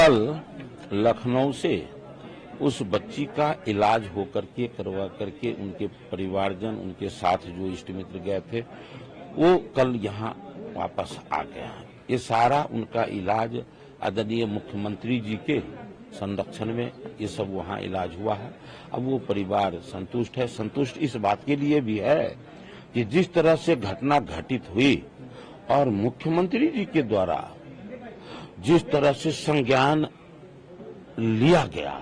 कल लखनऊ से उस बच्ची का इलाज होकर के करवा करके उनके परिवारजन, उनके साथ जो इष्ट मित्र गए थे, वो कल यहाँ वापस आ गए हैं। ये सारा उनका इलाज आदरणीय मुख्यमंत्री जी के संरक्षण में ये सब वहाँ इलाज हुआ है। अब वो परिवार संतुष्ट है। संतुष्ट इस बात के लिए भी है कि जिस तरह से घटना घटित हुई और मुख्यमंत्री जी के द्वारा जिस तरह से संज्ञान लिया गया,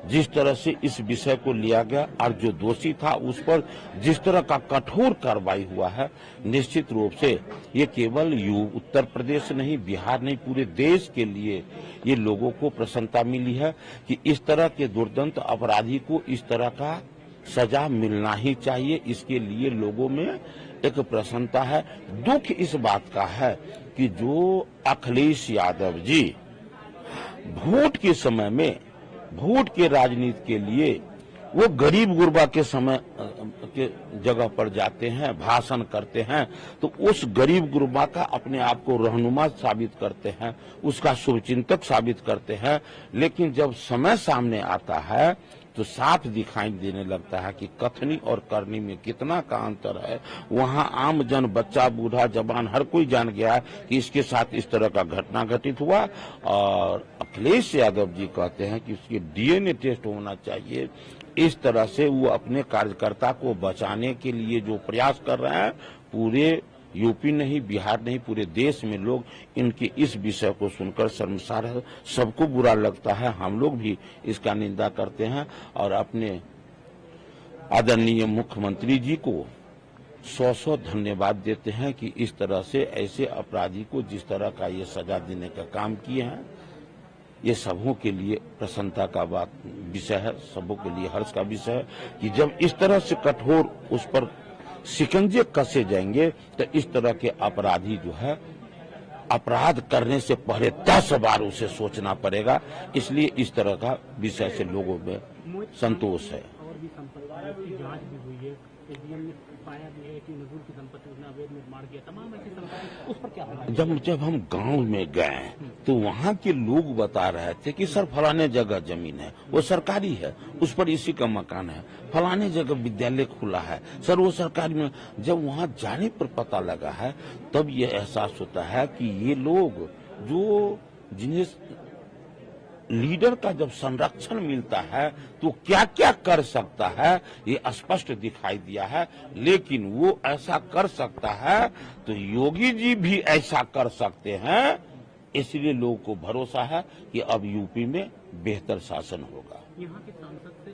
जिस तरह से इस विषय को लिया गया और जो दोषी था उस पर जिस तरह का कठोर कार्रवाई हुआ है, निश्चित रूप से ये केवल उत्तर प्रदेश नहीं, बिहार नहीं, पूरे देश के लिए ये लोगों को प्रसन्नता मिली है कि इस तरह के दुर्दांत अपराधी को इस तरह का सजा मिलना ही चाहिए। इसके लिए लोगों में एक प्रसन्नता है। दुख इस बात का है कि जो अखिलेश यादव जी वोट के समय में, वोट के राजनीति के लिए वो गरीब गुरबा के समय के जगह पर जाते हैं, भाषण करते हैं, तो उस गरीब गुरबा का अपने आप को रहनुमा साबित करते हैं, उसका शुभचिंतक साबित करते हैं। लेकिन जब समय सामने आता है तो साफ दिखाई देने लगता है कि कथनी और करनी में कितना का अंतर है। वहां आम जन, बच्चा, बूढ़ा, जवान हर कोई जान गया है कि इसके साथ इस तरह का घटना घटित हुआ। और अखिलेश यादव जी कहते हैं कि उसके डीएनए टेस्ट होना चाहिए। इस तरह से वो अपने कार्यकर्ता को बचाने के लिए जो प्रयास कर रहे हैं, पूरे यूपी नहीं, बिहार नहीं, पूरे देश में लोग इनके इस विषय को सुनकर शर्मसार है। सबको बुरा लगता है, हम लोग भी इसका निंदा करते हैं और अपने आदरणीय मुख्यमंत्री जी को 100 धन्यवाद देते हैं कि इस तरह से ऐसे अपराधी को जिस तरह का ये सजा देने का काम किए हैं, ये सबों के लिए प्रसन्नता का बात विषय है, सबों के लिए हर्ष का विषय है कि जब इस तरह से कठोर उस पर शिकंजे कसे जाएंगे तो इस तरह के अपराधी जो है, अपराध करने से पहले 10 बार उसे सोचना पड़ेगा। इसलिए इस तरह का विषय से लोगों में संतोष है। और भी संपत्तियों की जांच भी हुई है, एसडीएम ने पाया भी है कि नजूर की संपत्ति उसने अवैध निर्माण किया, तमाम ऐसी संपत्ति, उस पर क्या होगा? जब हम गांव में गए तो वहां के लोग बता रहे थे कि सर फलाने जगह जमीन है, वो सरकारी है, उस पर इसी का मकान है, फलाने जगह विद्यालय खुला है, सर वो सरकारी में। जब वहां जाने पर पता लगा है तब ये एहसास होता है कि ये लोग जो जिन्हें लीडर का जब संरक्षण मिलता है तो क्या क्या कर सकता है ये स्पष्ट दिखाई दिया है। लेकिन वो ऐसा कर सकता है तो योगी जी भी ऐसा कर सकते हैं। इसलिए लोगों को भरोसा है कि अब यूपी में बेहतर शासन होगा। यहाँ के सांसद से